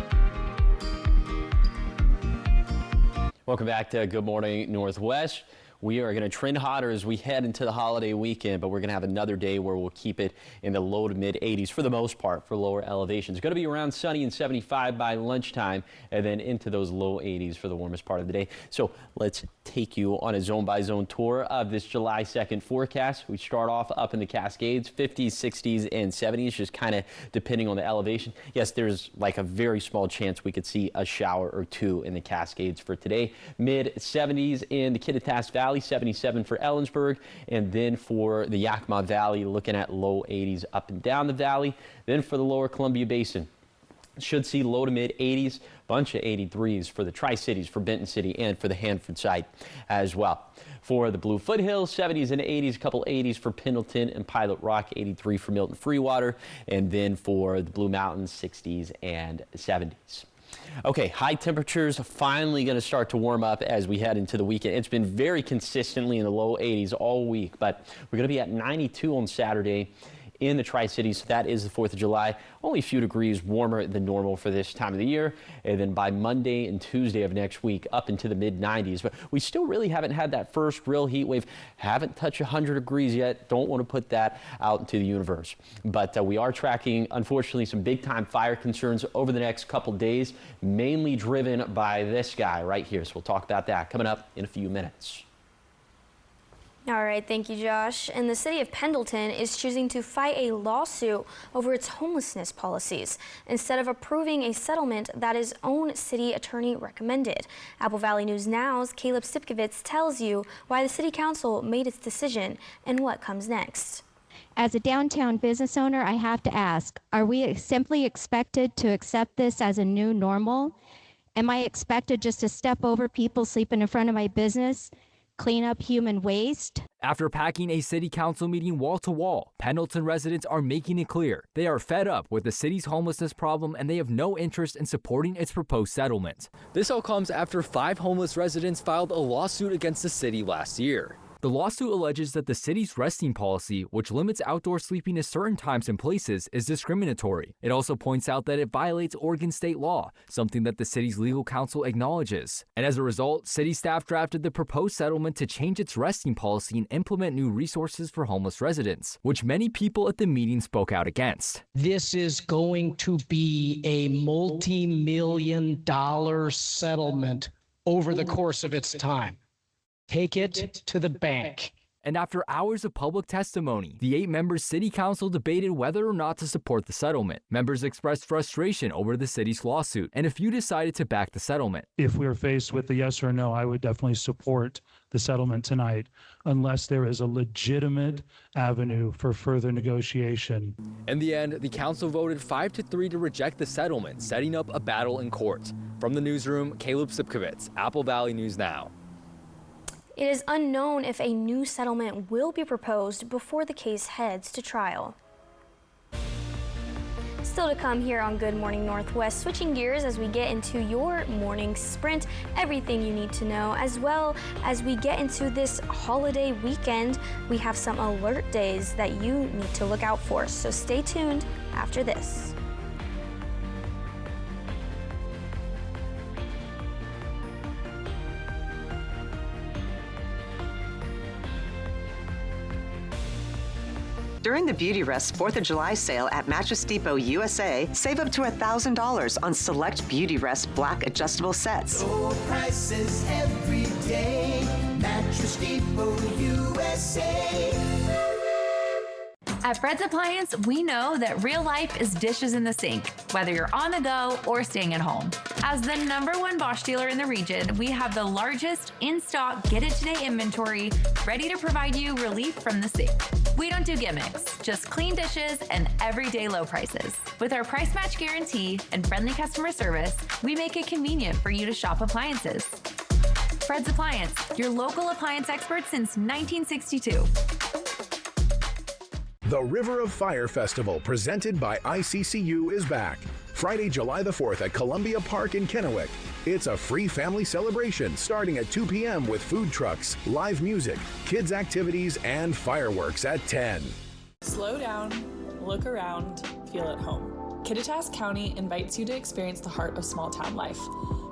Welcome back to Good Morning Northwest. We are going to trend hotter as we head into the holiday weekend, but we're going to have another day where we'll keep it in the low to mid 80s for the most part for lower elevations. It's going to be around sunny and 75 by lunchtime and then into those low 80s for the warmest part of the day. So let's take you on a zone by zone tour of this July 2nd forecast. We start off up in the Cascades, 50s, 60s, and 70s, just kind of depending on the elevation. Yes, there's like a very small chance we could see a shower or two in the Cascades for today. Mid 70s in the Kittitas Valley. 77 for Ellensburg, and then for the Yakima Valley, looking at low 80s up and down the valley. Then for the lower Columbia Basin, should see low to mid 80s, bunch of 83s for the Tri-Cities, for Benton City, and for the Hanford site as well. For the Blue Foothills, 70s and 80s, a couple 80s for Pendleton and Pilot Rock, 83 for Milton Freewater, and then for the Blue Mountains, 60s and 70s. Okay, high temperatures finally going to start to warm up as we head into the weekend. It's been very consistently in the low 80s all week, but we're going to be at 92 on Saturday in the Tri-Cities. So that is the 4th of July. Only a few degrees warmer than normal for this time of the year. And then by Monday and Tuesday of next week, up into the mid-90s. But we still really haven't had that first real heat wave. Haven't touched 100 degrees yet. Don't want to put that out into the universe. But we are tracking, unfortunately, some big-time fire concerns over the next couple days, mainly driven by this guy right here. So we'll talk about that coming up in a few minutes. All right, thank you, Josh. And the city of Pendleton is choosing to fight a lawsuit over its homelessness policies instead of approving a settlement that its own city attorney recommended. Apple Valley News Now's Caleb Stipkovitz tells you why the city council made its decision and what comes next. As a downtown business owner, I have to ask, are we simply expected to accept this as a new normal? Am I expected just to step over people sleeping in front of my business? Clean up human waste? After packing a city council meeting wall to wall, Pendleton residents are making it clear they are fed up with the city's homelessness problem and they have no interest in supporting its proposed settlement. This all comes after 5 homeless residents filed a lawsuit against the city last year. The lawsuit alleges that the city's resting policy, which limits outdoor sleeping at certain times and places, is discriminatory. It also points out that it violates Oregon state law, something that the city's legal counsel acknowledges. And as a result, city staff drafted the proposed settlement to change its resting policy and implement new resources for homeless residents, which many people at the meeting spoke out against. This is going to be a multi-million-dollar settlement over the course of its time. Take it to the bank. And after hours of public testimony, the 8-member city council debated whether or not to support the settlement. Members expressed frustration over the city's lawsuit, and a few decided to back the settlement. If we were faced with a yes or no, I would definitely support the settlement tonight, unless there is a legitimate avenue for further negotiation. In the end, the council voted 5-3 to reject the settlement, setting up a battle in court. From the newsroom, Caleb Sipkovitz, Apple Valley News Now. It is unknown if a new settlement will be proposed before the case heads to trial. Still to come here on Good Morning Northwest, switching gears as we get into your morning sprint, everything you need to know, as well as we get into this holiday weekend. We have some alert days that you need to look out for, so stay tuned after this. During the Beauty Rest 4th of July sale at Mattress Depot USA, save up to $1,000 on select Beauty Rest black adjustable sets. Low prices every day. Mattress Depot USA. At Fred's Appliance, we know that real life is dishes in the sink, whether you're on the go or staying at home. As the #1 Bosch dealer in the region, we have the largest in-stock get-it-today inventory, ready to provide you relief from the sink. We don't do gimmicks, just clean dishes and everyday low prices. With our price match guarantee and friendly customer service, we make it convenient for you to shop appliances. Fred's Appliance, your local appliance expert since 1962. The River of Fire Festival, presented by ICCU, is back. Friday, July the 4th at Columbia Park in Kennewick. It's a free family celebration starting at 2 p.m. with food trucks, live music, kids' activities, and fireworks at 10. Slow down, look around, feel at home. Kittitas County invites you to experience the heart of small-town life.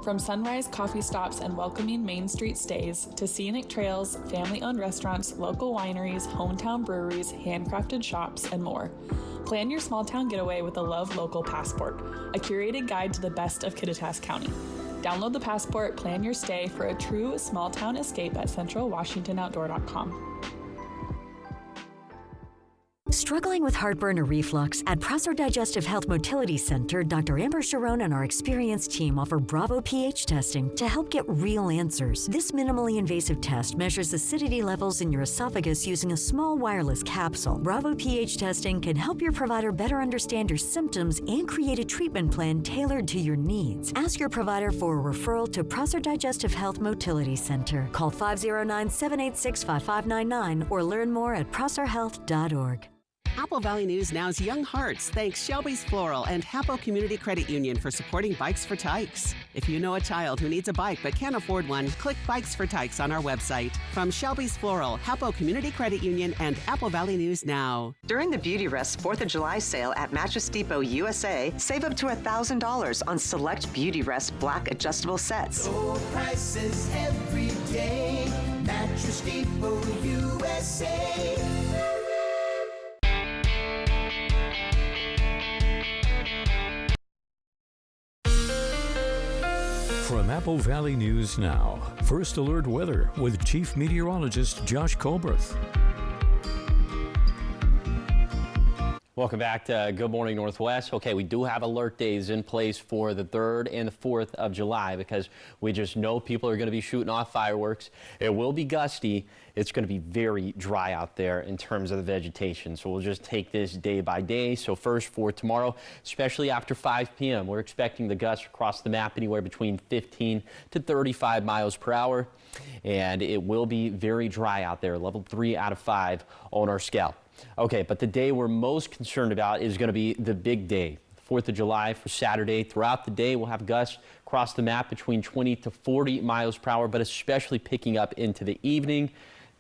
From sunrise coffee stops and welcoming Main Street stays to scenic trails, family-owned restaurants, local wineries, hometown breweries, handcrafted shops, and more. Plan your small-town getaway with the Love Local Passport, a curated guide to the best of Kittitas County. Download the Passport, plan your stay for a true small-town escape at centralwashingtonoutdoor.com. Struggling with heartburn or reflux? At Prosser Digestive Health Motility Center, Dr. Amber Sharon and our experienced team offer Bravo pH testing to help get real answers. This minimally invasive test measures acidity levels in your esophagus using a small wireless capsule. Bravo pH testing can help your provider better understand your symptoms and create a treatment plan tailored to your needs. Ask your provider for a referral to Prosser Digestive Health Motility Center. Call 509-786-5599 or learn more at prosserhealth.org. Apple Valley News Now's Young Hearts thanks Shelby's Floral and Hapo Community Credit Union for supporting Bikes for Tykes. If you know a child who needs a bike but can't afford one, click Bikes for Tykes on our website. From Shelby's Floral, Hapo Community Credit Union, and Apple Valley News Now. During the Beauty Rest 4th of July sale at Mattress Depot USA, save up to $1,000 on select Beauty Rest black adjustable sets. Low prices every day. Mattress Depot USA. From Apple Valley News Now, First Alert Weather with Chief Meteorologist Josh Colberth. Welcome back to Good Morning Northwest. Okay, we do have alert days in place for the 3rd and the 4th of July because we just know people are going to be shooting off fireworks. It will be gusty. It's going to be very dry out there in terms of the vegetation. So we'll just take this day by day. So first for tomorrow, especially after 5 p.m., we're expecting the gusts across the map anywhere between 15 to 35 miles per hour. And it will be very dry out there, level 3 out of 5 on our scale. Okay, but the day we're most concerned about is going to be the big day, 4th of July for Saturday. Throughout the day, we'll have gusts across the map between 20 to 40 miles per hour, but especially picking up into the evening.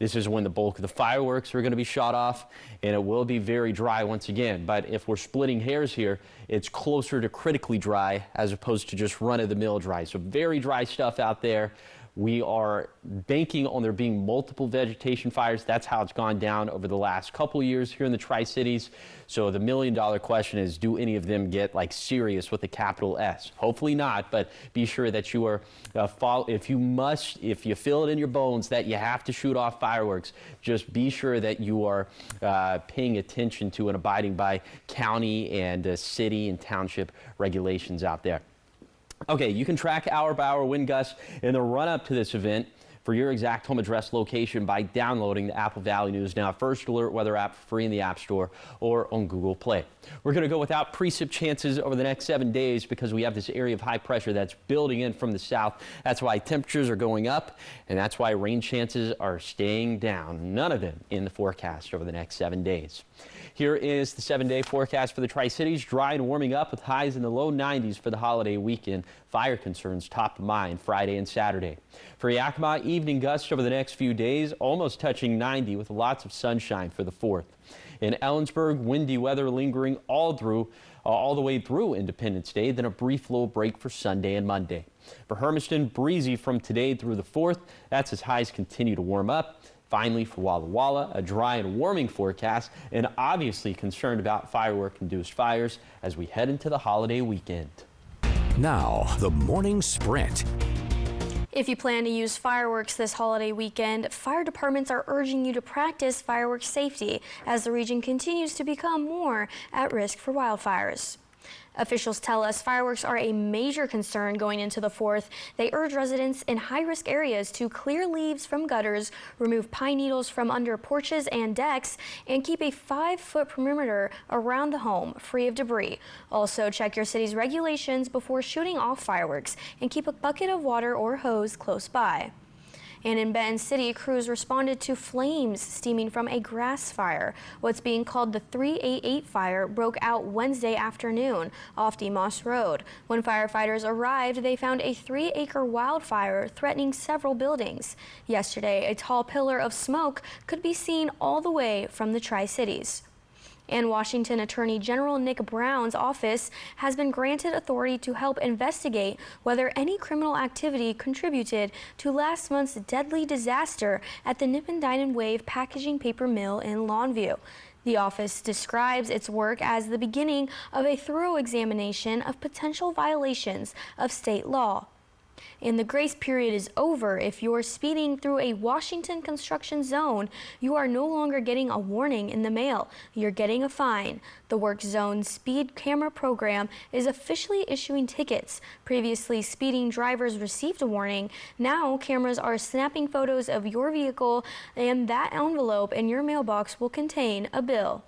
This is when the bulk of the fireworks are going to be shot off, and it will be very dry once again. But if we're splitting hairs here, it's closer to critically dry as opposed to just run-of-the-mill dry. So very dry stuff out there. We are banking on there being multiple vegetation fires. That's how it's gone down over the last couple of years here in the Tri-Cities. So the million-dollar question is, do any of them get like serious with a capital S? Hopefully not, but be sure that you are, if you feel it in your bones that you have to shoot off fireworks, just be sure that you are paying attention to and abiding by county and city and township regulations out there. Okay, you can track hour-by-hour wind gusts in the run-up to this event for your exact home address location by downloading the Apple Valley News Now First Alert weather app free in the App Store or on Google Play. We're going to go without precip chances over the next 7 days because we have this area of high pressure that's building in from the south. That's why temperatures are going up, and that's why rain chances are staying down. None of them in the forecast over the next 7 days. Here is the 7-day forecast for the Tri-Cities. Dry and warming up with highs in the low 90s for the holiday weekend. Fire concerns top of mind Friday and Saturday. For Yakima, evening gusts over the next few days, almost touching 90 with lots of sunshine for the 4th. In Ellensburg, windy weather lingering all the way through Independence Day, then a brief low break for Sunday and Monday. For Hermiston, breezy from today through the 4th. That's as highs continue to warm up. Finally, for Walla Walla, a dry and warming forecast, and obviously concerned about firework-induced fires as we head into the holiday weekend. Now, the morning sprint. If you plan to use fireworks this holiday weekend, fire departments are urging you to practice fireworks safety as the region continues to become more at risk for wildfires. Officials tell us fireworks are a major concern going into the 4th. They urge residents in high-risk areas to clear leaves from gutters, remove pine needles from under porches and decks, and keep a 5-foot perimeter around the home free of debris. Also, check your city's regulations before shooting off fireworks and keep a bucket of water or hose close by. And in Benton City, crews responded to flames steaming from a grass fire. What's being called the 388 fire broke out Wednesday afternoon off DeMoss Road. When firefighters arrived, they found a 3-acre wildfire threatening several buildings. Yesterday, a tall pillar of smoke could be seen all the way from the Tri-Cities. And Washington Attorney General Nick Brown's office has been granted authority to help investigate whether any criminal activity contributed to last month's deadly disaster at the Nippon Dine & Wave packaging paper mill in Longview. The office describes its work as the beginning of a thorough examination of potential violations of state law. And the grace period is over. If you're speeding through a Washington construction zone, you are no longer getting a warning in the mail. You're getting a fine. The Work Zone speed camera program is officially issuing tickets. Previously, speeding drivers received a warning. Now, cameras are snapping photos of your vehicle, and that envelope in your mailbox will contain a bill.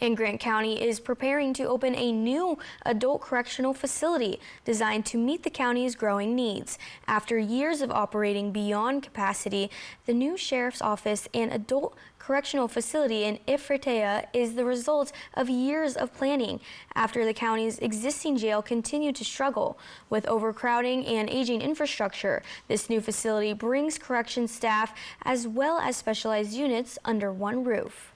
And Grant County is preparing to open a new adult correctional facility designed to meet the county's growing needs. After years of operating beyond capacity, the new sheriff's office and adult correctional facility in Ifritea is the result of years of planning after the county's existing jail continued to struggle with overcrowding and aging infrastructure. This new facility brings correction staff as well as specialized units under one roof.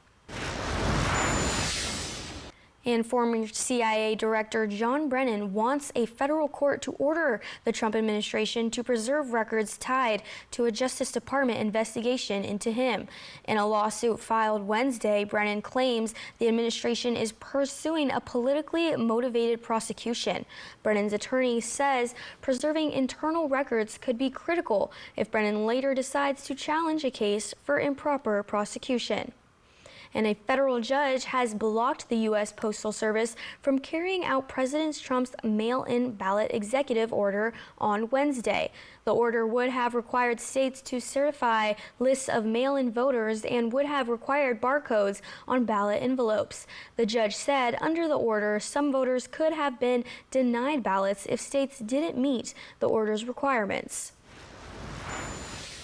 And former CIA Director John Brennan wants a federal court to order the Trump administration to preserve records tied to a Justice Department investigation into him. In a lawsuit filed Wednesday, Brennan claims the administration is pursuing a politically motivated prosecution. Brennan's attorney says preserving internal records could be critical if Brennan later decides to challenge a case for improper prosecution. And a federal judge has blocked the U.S. Postal Service from carrying out President Trump's mail-in ballot executive order on Wednesday. The order would have required states to certify lists of mail-in voters and would have required barcodes on ballot envelopes. The judge said under the order, some voters could have been denied ballots if states didn't meet the order's requirements.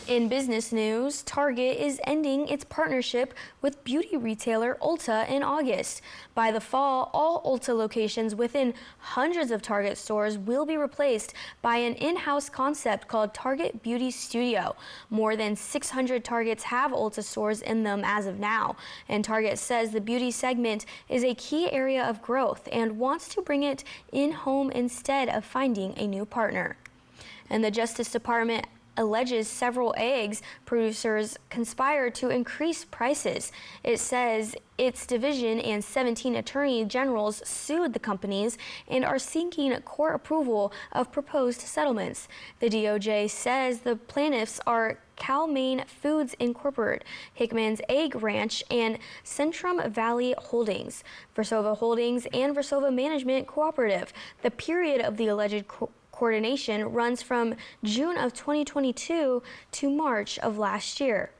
In business news, Target is ending its partnership with beauty retailer Ulta in August. By the fall, all Ulta locations within hundreds of Target stores will be replaced by an in-house concept called Target Beauty Studio. More than 600 Targets have Ulta stores in them as of now, and Target says the beauty segment is a key area of growth and wants to bring it in-home instead of finding a new partner. And the Justice Department alleges several eggs producers conspired to increase prices. It says its division and 17 attorney generals sued the companies and are seeking court approval of proposed settlements. The DOJ says the plaintiffs are Cal-Maine Foods Incorporated, Hickman's Egg Ranch, and Centrum Valley Holdings, Versova Holdings, and Versova Management Cooperative. The period of the alleged coordination runs from June of 2022 to March of last year.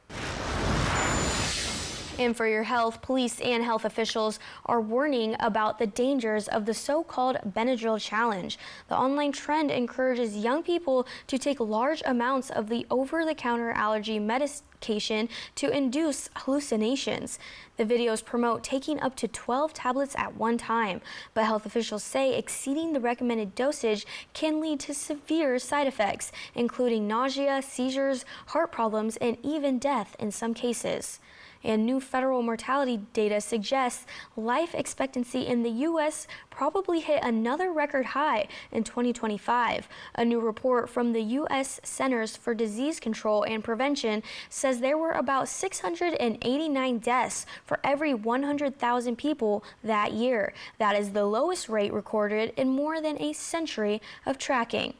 And for your health, police and health officials are warning about the dangers of the so-called Benadryl challenge. The online trend encourages young people to take large amounts of the over-the-counter allergy medication to induce hallucinations. The videos promote taking up to 12 tablets at one time, but health officials say exceeding the recommended dosage can lead to severe side effects, including nausea, seizures, heart problems, and even death in some cases. And new federal mortality data suggests life expectancy in the U.S. probably hit another record high in 2025. A new report from the U.S. Centers for Disease Control and Prevention says there were about 689 deaths for every 100,000 people that year. That is the lowest rate recorded in more than a century of tracking.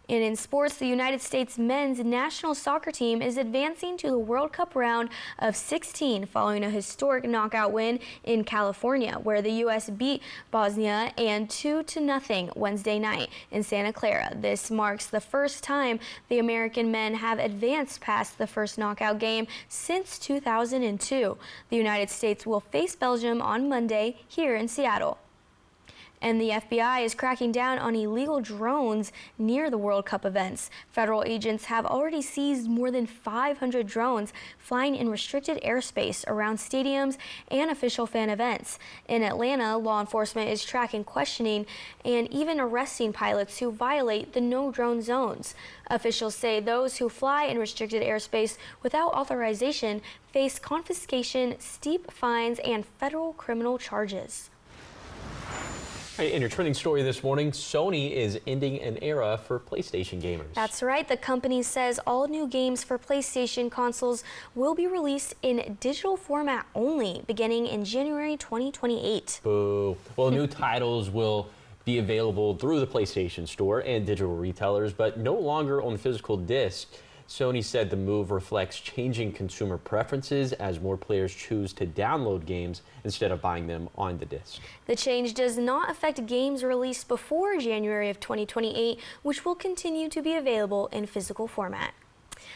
And in sports, the United States men's national soccer team is advancing to the World Cup round of 16 following a historic knockout win in California, where the U.S. beat Bosnia and 2-0 Wednesday night in Santa Clara. This marks the first time the American men have advanced past the first knockout game since 2002. The United States will face Belgium on Monday here in Seattle. And the FBI is cracking down on illegal drones near the World Cup events. Federal agents have already seized more than 500 drones flying in restricted airspace around stadiums and official fan events. In Atlanta, law enforcement is tracking, questioning, and even arresting pilots who violate the no-drone zones. Officials say those who fly in restricted airspace without authorization face confiscation, steep fines, and federal criminal charges. In your trending story this morning, Sony is ending an era for PlayStation gamers. That's right. The company says all new games for PlayStation consoles will be released in digital format only, beginning in January 2028. Boo. Well, new titles will be available through the PlayStation Store and digital retailers, but no longer on physical disc. Sony said the move reflects changing consumer preferences as more players choose to download games instead of buying them on the disc. The change does not affect games released before January of 2028, which will continue to be available in physical format.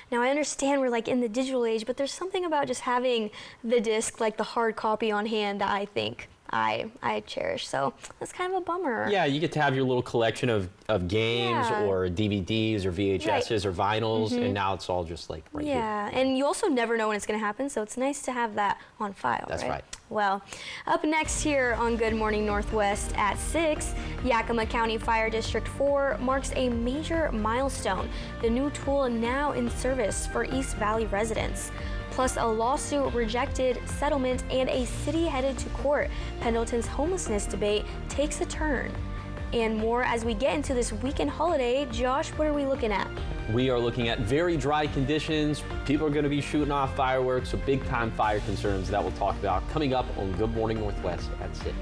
Now, I understand we're like in the digital age, but there's something about just having the disc, like the hard copy on hand, that I think I cherish. So that's kind of a bummer. Yeah, you get to have your little collection of games or DVDs or VHSs or vinyls, and now it's all just like right here. Yeah, and you also never know when it's going to happen, so it's nice to have that on file. That's right. Well, up next here on Good Morning Northwest at 6, Yakima County Fire District 4 marks a major milestone. The new tool now in service for East Valley residents. Plus a lawsuit rejected settlement and a city headed to court. Pendleton's homelessness debate takes a turn. And more as we get into this weekend holiday. Josh, what are we looking at? We are looking at very dry conditions. People are going to be shooting off fireworks, so big time fire concerns that we'll talk about coming up on Good Morning Northwest at 6.